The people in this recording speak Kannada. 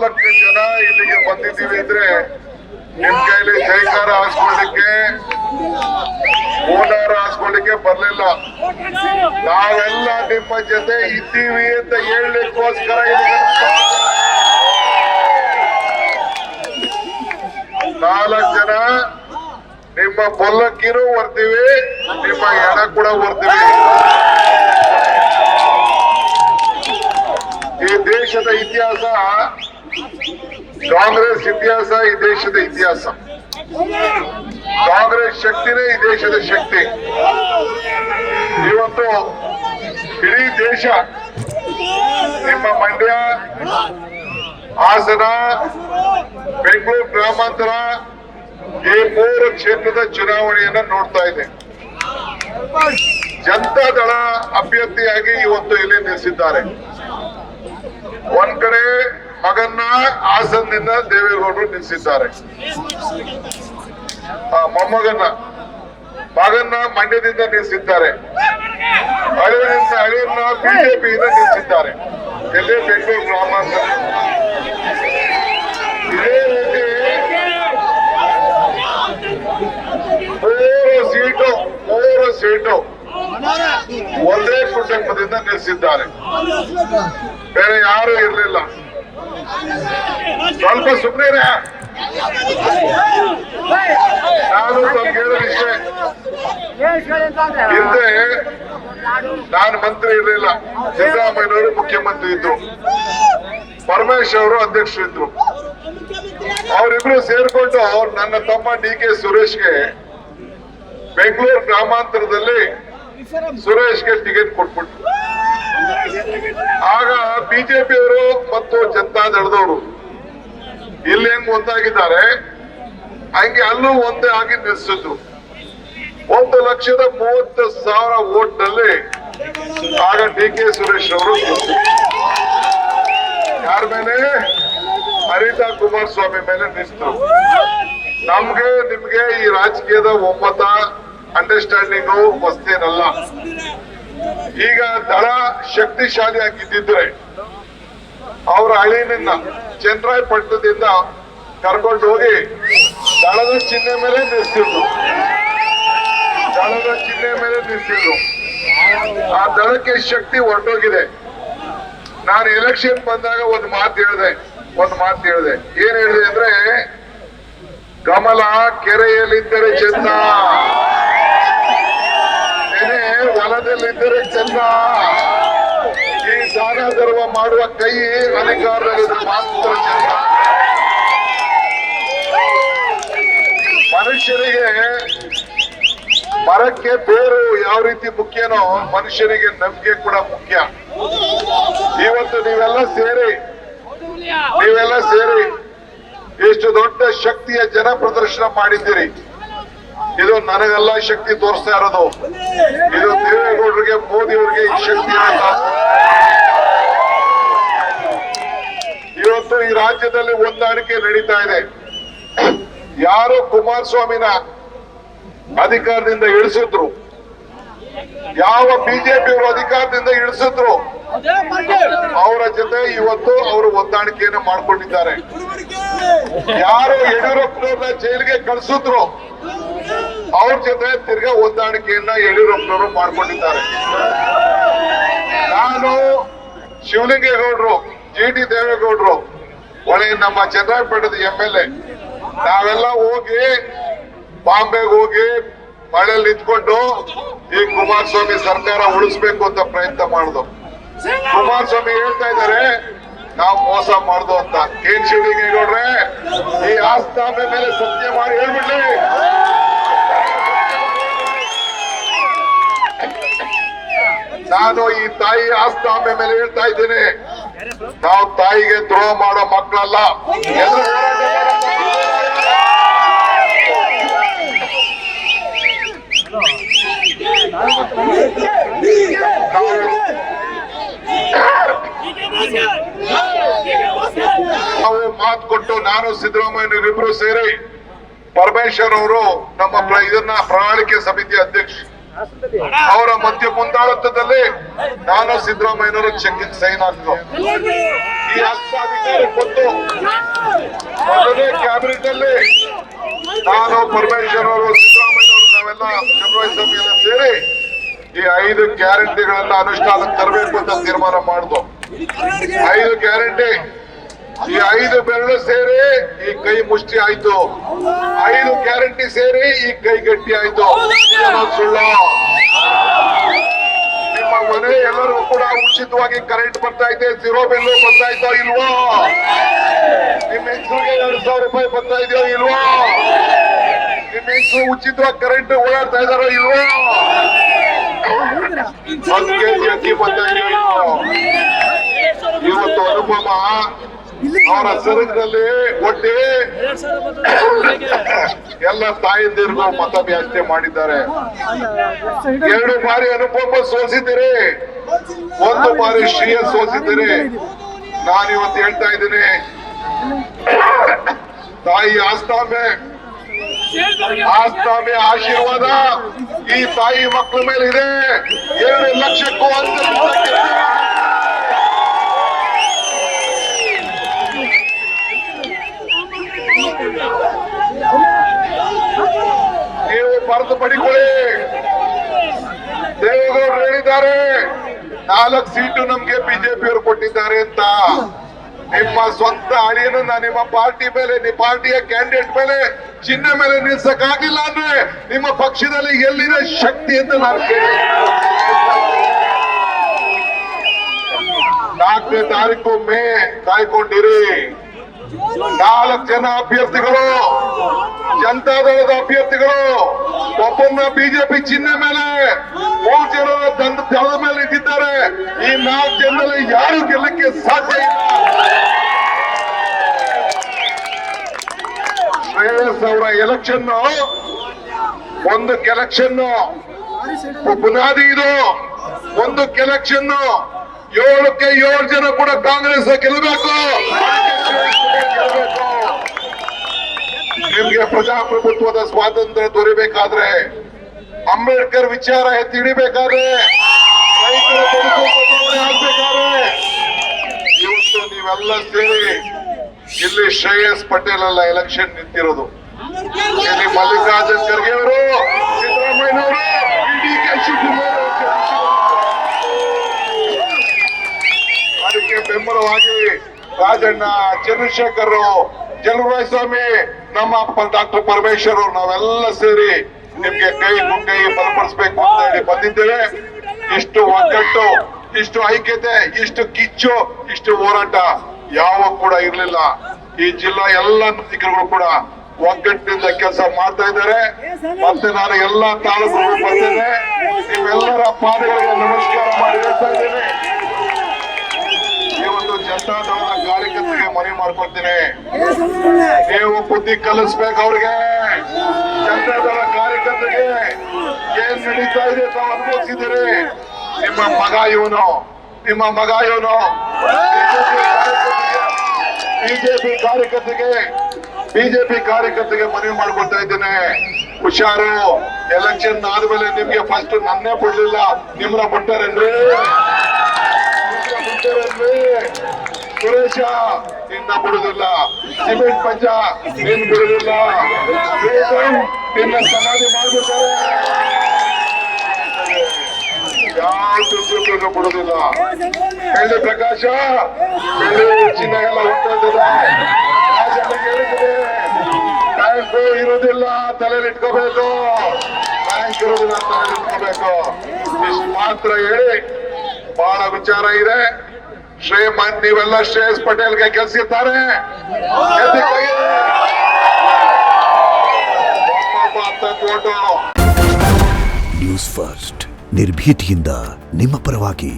4 ಜನ ಇಲ್ಲಿಗೆ ಬಂದಿದ್ದೀವಿ ಅಂದ್ರೆ ನಿಮ್ ಕೈಲಿ ಜೈಕಾರ ಹಾಸ್ಕೊಳ್ಳಿಕ್ಕೆ ಓನಾರ ಹಾಸ್ಕೊಳ್ಳಿಕ್ಕೆ ಬರ್ಲಿಲ್ಲ. ನಾವೆಲ್ಲ ನಿಮ್ಮ ಜೊತೆ ಇದ್ದೀವಿ ಅಂತ ಹೇಳಲಿಕ್ಕೋಸ್ಕರ ಇಲ್ಲಿ 4 ಜನ ನಿಮ್ಮ ಪಲ್ಲಕ್ಕಿನೂ ಬರ್ತೀವಿ, ನಿಮ್ಮ ಹೆಣ ಕೂಡ ಬರ್ತೀವಿ. ಈ ದೇಶದ ಇತಿಹಾಸ ಕಾಂಗ್ರೆಸ್ ಇತಿಹಾಸ, ಈ ದೇಶದ ಇತಿಹಾಸ. ಕಾಂಗ್ರೆಸ್ ಶಕ್ತಿನೇ ಈ ದೇಶದ ಶಕ್ತಿ. ಇವತ್ತು ಇಡೀ ದೇಶ ನಿಮ್ಮ ಮಂಡ್ಯ, ಹಾಸನ, ಬೆಂಗಳೂರು ಗ್ರಾಮಾಂತರ ಈ 3 ಕ್ಷೇತ್ರದ ಚುನಾವಣೆಯನ್ನ ನೋಡ್ತಾ ಇದೆ. ಜನತಾ ದಳ ಅಭ್ಯರ್ಥಿಯಾಗಿ ಇವತ್ತು ಇಲ್ಲಿ ನಿಲ್ಲಿಸಿದ್ದಾರೆ. ಒಂದ್ ಕಡೆ ಮಗನ್ನ ಹಾಸನದಿಂದ ದೇವೇಗೌಡರು ನಿಲ್ಲಿಸಿದ್ದಾರೆ, ಮಗನ್ನ ಮಂಡ್ಯದಿಂದ ನಿಲ್ಲಿಸಿದ್ದಾರೆ, ಹಳೆಯನ್ನ ಬಿಜೆಪಿಯಿಂದ ನಿಲ್ಲಿಸಿದ್ದಾರೆ. ಎಲ್ಲೇ ಬೆಂಗಳೂರು ಗ್ರಾಮಾಂತರ ಇದೇ ರೀತಿ 3 ಸೀಟು ಒಂದೇ ಕುಟುಂಬದಿಂದ ನಿಲ್ಲಿಸಿದ್ದಾರೆ, ಬೇರೆ ಯಾರು ಇರಲಿಲ್ಲ. ಸ್ವಲ್ಪ ಸುಮ್ಮನೆ ನಾನು ಹೇಳೋ ವಿಷಯ, ಹಿಂದೆ ನಾನು ಮಂತ್ರಿ ಇರಲಿಲ್ಲ, ಸಿದ್ದರಾಮಯ್ಯನವರು ಮುಖ್ಯಮಂತ್ರಿ ಇದ್ರು, ಪರಮೇಶ್ ಅವರು ಅಧ್ಯಕ್ಷರಿದ್ರು. ಅವರಿಬ್ರು ಸೇರ್ಕೊಂಡು ನನ್ನ ತಮ್ಮ DK ಸುರೇಶ್ಗೆ ಬೆಂಗಳೂರು ಗ್ರಾಮಾಂತರದಲ್ಲಿ ಸುರೇಶ್ಗೆ ಟಿಕೆಟ್ ಕೊಟ್ಬಿಟ್ರು. ಆಗ ಬಿಜೆಪಿಯವರು ಮತ್ತು ಜನತಾ ದಳದವರು ಇಲ್ಲಿ ಹೆಂಗ್ ಒಂದಾಗಿದ್ದಾರೆ ಹಂಗೆ ಅಲ್ಲೂ ಒಂದೇ ಆಗಿ ನಿಲ್ಲಿಸಿದ್ರು. 1,30,30,000 ವೋಟ್ ನಲ್ಲಿ ಆಗ DK ಸುರೇಶ್ ಅವರು ಯಾರ ಮೇಲೆ? ಹರಿತಾ ಕುಮಾರಸ್ವಾಮಿ ಮೇಲೆ ನಿಲ್ಲಿಸಿದ್ರು. ನಮ್ಗೆ ನಿಮ್ಗೆ ಈ ರಾಜಕೀಯದ ಒಮ್ಮತ ಅಂಡರ್ಸ್ಟ್ಯಾಂಡಿಂಗು ಹೊಸ್ತೇನಲ್ಲ. ಈಗ ದಳ ಶಕ್ತಿಶಾಲಿ ಆಗಿದ್ದಿದ್ರೆ ಅವರ ಹಳ್ಳಿನಿಂದ ಚನ್ನರಾಯಪಟ್ಟಣದಿಂದ ಕರ್ಕೊಂಡು ಹೋಗಿ ದಳದ ಚಿಹ್ನೆ ಮೇಲೆ ನಿಲ್ಲಿಸಿದ್ರು. ಆ ದಳಕ್ಕೆ ಶಕ್ತಿ ಹೊರಟೋಗಿದೆ. ನಾನು ಎಲೆಕ್ಷನ್ ಬಂದಾಗ ಒಂದು ಮಾತು ಹೇಳಿದೆ. ಏನ್ ಹೇಳಿದೆ ಅಂದ್ರೆ, ಕಮಲ ಕೆರೆಯಲ್ಲಿದ್ದರೆ ಚೆನ್ನ, ಹೊಲದಲ್ಲಿದ್ದರೆ ಚೆನ್ನ, ಈ ದಾನ ಧರ್ಮ ಮಾಡುವ ಕೈ ಅಧಿಕಾರದಲ್ಲಿದ್ದರೆ ಮಾತ್ರ ಚೆನ್ನ. ಮನುಷ್ಯನಿಗೆ ಮರಕ್ಕೆ ಬೇರು ಯಾವ ರೀತಿ ಮುಖ್ಯನೋ ಮನುಷ್ಯನಿಗೆ ನಂಬಿಕೆ ಕೂಡ ಮುಖ್ಯ. ಇವತ್ತು ನೀವೆಲ್ಲ ಸೇರಿ ಎಷ್ಟು ದೊಡ್ಡ ಶಕ್ತಿಯ ಜನ ಪ್ರದರ್ಶನ ಮಾಡಿದ್ದೀರಿ. ಇದು ನನಗೆಲ್ಲ ಶಕ್ತಿ ತೋರಿಸ್ತಾ ಇರೋದು, ಇದು ದೇವೇಗೌಡರಿಗೆ, ಮೋದಿ ಅವರಿಗೆ ಈ ಶಕ್ತಿ. ಇವತ್ತು ಈ ರಾಜ್ಯದಲ್ಲಿ ಹೊಂದಾಣಿಕೆ ನಡೀತಾ ಇದೆ. ಯಾರು ಕುಮಾರಸ್ವಾಮಿನ ಅಧಿಕಾರದಿಂದ ಇಳಿಸಿದ್ರು, ಯಾವ ಬಿಜೆಪಿಯವರು ಅಧಿಕಾರದಿಂದ ಇಳಿಸಿದ್ರು, ಅವರ ಜೊತೆ ಇವತ್ತು ಅವರು ಹೊಂದಾಣಿಕೆಯನ್ನು ಮಾಡ್ಕೊಂಡಿದ್ದಾರೆ. ಯಾರು ಯಡಿಯೂರಪ್ಪನವ್ರನ್ನ ಜೈಲಿಗೆ ಕಳಿಸಿದ್ರು, ಅವ್ರ ಜೊತೆ ತಿರ್ಗಾ ಹೊಂದಾಣಿಕೆಯನ್ನ ಯಡಿಯೂರಪ್ಪನವರು ಮಾಡ್ಕೊಂಡಿದ್ದಾರೆ. ನಾನು ಶಿವಲಿಂಗೇಗೌಡರು, GT ದೇವೇಗೌಡರು, ನಮ್ಮ ಚನ್ನರಾಯಪಟ್ಟಣದ MLA, ನಾವೆಲ್ಲ ಹೋಗಿ ಬಾಂಬೆಗೆ ಹೋಗಿ ಮಳೆಯಲ್ಲಿ ನಿಂತ್ಕೊಂಡು ಈ ಕುಮಾರಸ್ವಾಮಿ ಸರ್ಕಾರ ಉಳಿಸ್ಬೇಕು ಅಂತ ಪ್ರಯತ್ನ ಮಾಡುದು. ಕುಮಾರಸ್ವಾಮಿ ಹೇಳ್ತಾ ಇದ್ದಾರೆ ನಾವು ಮೋಸ ಮಾಡುದು ಅಂತ. ಏನ್ ಶಿವಲಿಂಗೇಗೌಡ್ರೆ, ಈ ಆಸ್ತಾಮೆ ಮೇಲೆ ಸತ್ಯ ಮಾಡಿ ಹೇಳ್ಬಿಡ್ಲಿ. ನಾನು ಈ ತಾಯಿ ಆಸ್ತಾಮೆ ಮೇಲೆ ಹೇಳ್ತಾ ಇದ್ದೇನೆ, ನಾವು ತಾಯಿಗೆ ದ್ರೋಹ ಮಾಡೋ ಮಕ್ಕಳಲ್ಲ. ನಾವು ಮಾತು ಕೊಟ್ಟು ನಾನು ಸಿದ್ದರಾಮಯ್ಯನವರಿಬ್ರು ಸೇರಿ ಪರಮೇಶ್ವರ್ ಅವರು ನಮ್ಮ ಇದನ್ನ ಪ್ರಣಾಳಿಕೆ ಸಮಿತಿ ಅಧ್ಯಕ್ಷ ಅವರ ಮಧ್ಯ ಮುಂದಾಳತ್ವದಲ್ಲಿ ನಾನು ಸಿದ್ದರಾಮಯ್ಯನವರು ಚೆಕ್ ಸೈನ್ ಹಾಕ್ತು. ಈ ಹಸ್ತ ಅಧಿಕಾರಕ್ಕೆ ಬಂತು ಮೊದಲನೇ ಕ್ಯಾಬಿನೆಟ್ ಅಲ್ಲಿ ನಾನು ಪರಮೇಶ್ವರ್ ಅವರು ಸಿದ್ದರಾಮಯ್ಯ ಅವರು ನಾವೆಲ್ಲ ಚಂದ್ರಸ್ವಾಮಿ ಎಲ್ಲ ಸೇರಿ ಈ 5 ಗ್ಯಾರಂಟಿಗಳನ್ನ ಅನುಷ್ಠಾನಕ್ಕೆ ತರಬೇಕು ಅಂತ ತೀರ್ಮಾನ ಮಾಡಿದ್ವು. 5 ಗ್ಯಾರಂಟಿ, ಈ 5 ಬೆರಳು ಸೇರಿ ಈ ಕೈ ಮುಷ್ಟಿ ಆಯ್ತು. 5 ಗ್ಯಾರಂಟಿ ಸೇರಿ ಈ ಕೈ ಗಟ್ಟಿ ಆಯ್ತು. ಸುಳ್ಳು. ನಿಮ್ಮ ಮನೆ ಎಲ್ಲರಿಗೂ ಕೂಡ ಉಚಿತವಾಗಿ ಕರೆಂಟ್ ಬರ್ತಾ ಇದೆ, ಝೀರೋ ಬಿಲ್ ಬರ್ತಾ ಇದ್ದೋ ಇಲ್ವೋ? ನಿಮ್ಮ ಹೆಸರಿಗೆ 2,000 ರೂಪಾಯಿ ಬರ್ತಾ ಇದೆಯೋ ಇಲ್ವೋ? ನಿಮ್ಮ ಹೆಸರು ಉಚಿತವಾಗಿ ಕರೆಂಟ್ ಓಡಾಡ್ತಾ ಇದಾರೋ ಇಲ್ವೋ? 10 ಕೆಜಿ ಅಕ್ಕಿ ಬರ್ತಾ ಇದೆಯೋ ಇಲ್ವೋ? ಇವತ್ತು ಅನುಪಮ ಅವರ ಸರಗದಲ್ಲಿ ಒಟ್ಟಿ ಎಲ್ಲ ತಾಯಂದಿರಿಗೂ ಮತವ್ಯಾಖ್ಯೆ ಮಾಡಿದ್ದಾರೆ. 2 ಬಾರಿ ಅನುಪಮ ಸೋಸಿದ್ದೀರಿ, 1 ಬಾರಿ ಶ್ರೇಯಸ್ ಸೋಸಿದ್ದೀರಿ. ನಾನಿವತ್ತು ಹೇಳ್ತಾ ಇದ್ದೀನಿ, ತಾಯಿ ಆಸ್ಥಾಮೆ ಆಶೀರ್ವಾದ ಈ ತಾಯಿ ಮಕ್ಕಳ ಮೇಲೆ ಇದೆ. 2 ಲಕ್ಷಕ್ಕೂ ನೀವು ಬರೆದು ಪಡಿಕೊಳ್ಳಿ. ದೇವೇಗೌಡರು ಹೇಳಿದ್ದಾರೆ 4 ಸೀಟು ನಮ್ಗೆ ಬಿಜೆಪಿಯವರು ಕೊಟ್ಟಿದ್ದಾರೆ ಅಂತ. ನಿಮ್ಮ ಸ್ವಂತ ಅಳಿಯನ್ನ ನಿಮ್ಮ ಪಾರ್ಟಿ ಮೇಲೆ, ನಿಮ್ಮ ಪಾರ್ಟಿಯ ಕ್ಯಾಂಡಿಡೇಟ್ ಮೇಲೆ, ಚಿಹ್ನೆ ಮೇಲೆ ನಿಲ್ಸಕ್ಕಾಗಿಲ್ಲ ಅಂದ್ರೆ ನಿಮ್ಮ ಪಕ್ಷದಲ್ಲಿ ಎಲ್ಲಿದೆ ಶಕ್ತಿ ಅಂತ ನಾನು ಕೇಳಿ. 4ನೇ ತಾರೀಕು ಮೇ ಕಾಯ್ಕೊಂಡಿರಿ. 4 ಜನ ಅಭ್ಯರ್ಥಿಗಳು, ಜನತಾದಳದ ಅಭ್ಯರ್ಥಿಗಳು, ಒಬ್ಬನ್ನ ಬಿಜೆಪಿ ಚಿಹ್ನೆ ಮೇಲೆ, 3 ಜನರ ದಳದ ಮೇಲೆ ಇಟ್ಟಿದ್ದಾರೆ. ಈ 4 ಜನರಲ್ಲಿ ಯಾರು ಗೆಲ್ಲಕ್ಕೆ ಸಾಧ್ಯ ಇಲ್ಲ. ಶ್ರೇಯಸ್ ಅವರ ಎಲೆಕ್ಷನ್ ಒಂದು ಎಲೆಕ್ಷನ್ ಬುನಾದಿ, ಇದು ಒಂದು ಎಲೆಕ್ಷನ್. 7ಕ್ಕೆ 7 ಜನ ಕೂಡ ಕಾಂಗ್ರೆಸ್ ಗೆಲ್ಲಬೇಕು. ನಿಮ್ಗೆ ಪ್ರಜಾಪ್ರಭುತ್ವದ ಸ್ವಾತಂತ್ರ್ಯ ದೊರೆಯಬೇಕಾದ್ರೆ, ಅಂಬೇಡ್ಕರ್ ವಿಚಾರ ಎತ್ತಿ ಹಿಡಿಬೇಕಾದ್ರೆ, ರೈತರ ಬದುಕು ಬದಲಾವಣೆ ಆಗ್ಬೇಕಾದ್ರೆ, ಇವತ್ತು ನೀವೆಲ್ಲ ಸೇರಿ ಇಲ್ಲಿ ಶ್ರೇಯಸ್ ಪಟೇಲ್ ಅಲ್ಲ ಎಲೆಕ್ಷನ್ ನಿಂತಿರೋದು. ಇಲ್ಲಿ ಮಲ್ಲಿಕಾರ್ಜುನ್ ಖರ್ಗೆ ಅವರು, ಸಿದ್ದರಾಮಯ್ಯನವರು, ಡಿ.ಕೆ. ಶಿವಕುಮಾರ್ ಅದಕ್ಕೆ ಬೆಂಬಲವಾಗಿ ರಾಜಣ್ಣ, ಚಂದ್ರಶೇಖರ್, ಚಲುವರಾಯಸ್ವಾಮಿ, ನಮ್ಮ ಡಾಕ್ಟರ್ ಪರಮೇಶ್ವರ್ ನಾವೆಲ್ಲ ಸೇರಿ ನಿಮ್ಗೆ ಕೈ ಮುಗ್ಗೈ ಬಲಪಡಿಸಬೇಕು ಅಂತ ಹೇಳಿ ಬಂದಿದ್ದೇವೆ. ಇಷ್ಟು ಒಗ್ಗಟ್ಟು, ಇಷ್ಟು ಐಕ್ಯತೆ, ಇಷ್ಟು ಕಿಚ್ಚು, ಇಷ್ಟು ಹೋರಾಟ ಯಾವ ಕೂಡ ಇರ್ಲಿಲ್ಲ. ಈ ಜಿಲ್ಲಾ ಎಲ್ಲ ನಾಯಕರುಗಳು ಕೂಡ ಒಗ್ಗಟ್ಟಿನಿಂದ ಕೆಲಸ ಮಾಡ್ತಾ ಇದ್ದಾರೆ. ಮತ್ತೆ ನಾನು ಎಲ್ಲಾ ತಾಲೂಕುಗಳು ಬರ್ತೇನೆ, ನಿಮ್ಮೆಲ್ಲರ ಪಾದಗಳಿಗೆ ನಮಸ್ಕಾರ ಮಾಡಿ ಹೇಳ್ತಾ ಇದ್ದೇನೆ. ಇವತ್ತು ಜನತಾದಳದ ಕಾರ್ಯಕರ್ತರಿಗೆ ಮನವಿ ಮಾಡ್ಕೊಳ್ತೀನಿ, ನೀವು ಬುದ್ಧಿ ಕಲಿಸ್ಬೇಕು ಅವ್ರಿಗೆ. ಜನತಾದಳ ಕಾರ್ಯಕರ್ತರಿಗೆ ಏನ್ ನಡೀತಾ ಇದೆ ತಾವು ಅನುಭವಿಸಿದ್ದೀರಿ. ನಿಮ್ಮ ಮಗ ಇವನು, ನಿಮ್ಮ ಮಗ ಇವನು. ಬಿಜೆಪಿ ಕಾರ್ಯಕರ್ತರಿಗೆ ಮನವಿ ಮಾಡ್ಕೊಳ್ತಾ ಇದ್ದೇನೆ, ಹುಷಾರು. ಎಲೆಕ್ಷನ್ ಆದ್ಮೇಲೆ ನಿಮ್ಗೆ ಫಸ್ಟ್ ನನ್ನೇ ಬಿಡ್ಲಿಲ್ಲ, ನಿಮ್ನ ಬಿಟ್ಟಾರೇನ್ರಿ? ಸುರೇಶ ನಿನ್ನ ಬಿಡುದಿಲ್ಲ, ಸಿಮೆಂಟ್ ಪಂಚ ನಿನ್ ಬಿಡುದಿಲ್ಲ, ನಿನ್ನ ಸಮಾಧಿ ಮಾಡ್ಬಿಡ್ತಾರೆ. ಯಾವ ಬಿಡುದಿಲ್ಲ. ಬೆಳ್ಳಿ ಪ್ರಕಾಶ, ಬೆಳ್ಳಿ ಚಿನ್ನ ಎಲ್ಲ ಹೊಂಟಿದೆ. ಬ್ಯಾಂಕು ಇರುವುದಿಲ್ಲ, ತಲೆಯಲ್ಲಿ ಇಟ್ಕೋಬೇಕು. ಬ್ಯಾಂಕ್ ಇರುವುದಿಲ್ಲ, ತಲೆಯಲ್ಲಿ ಇಟ್ಕೋಬೇಕು. ಇಷ್ಟು ಮಾತ್ರ ಹೇಳಿ, ಬಹಳ ವಿಚಾರ ಇದೆ. ಶ್ರೇಮಂತ್ ನೀವೆಲ್ಲ ಶ್ರೇಯಸ್ ಪಟೇಲ್ಗೆ ಗೆಲ್ಸಿರ್ತಾರೆ. ನ್ಯೂಸ್ ಫಸ್ಟ್ ನಿರ್ಭೀತಿಯಿಂದ ನಿಮ್ಮ ಪರವಾಗಿ.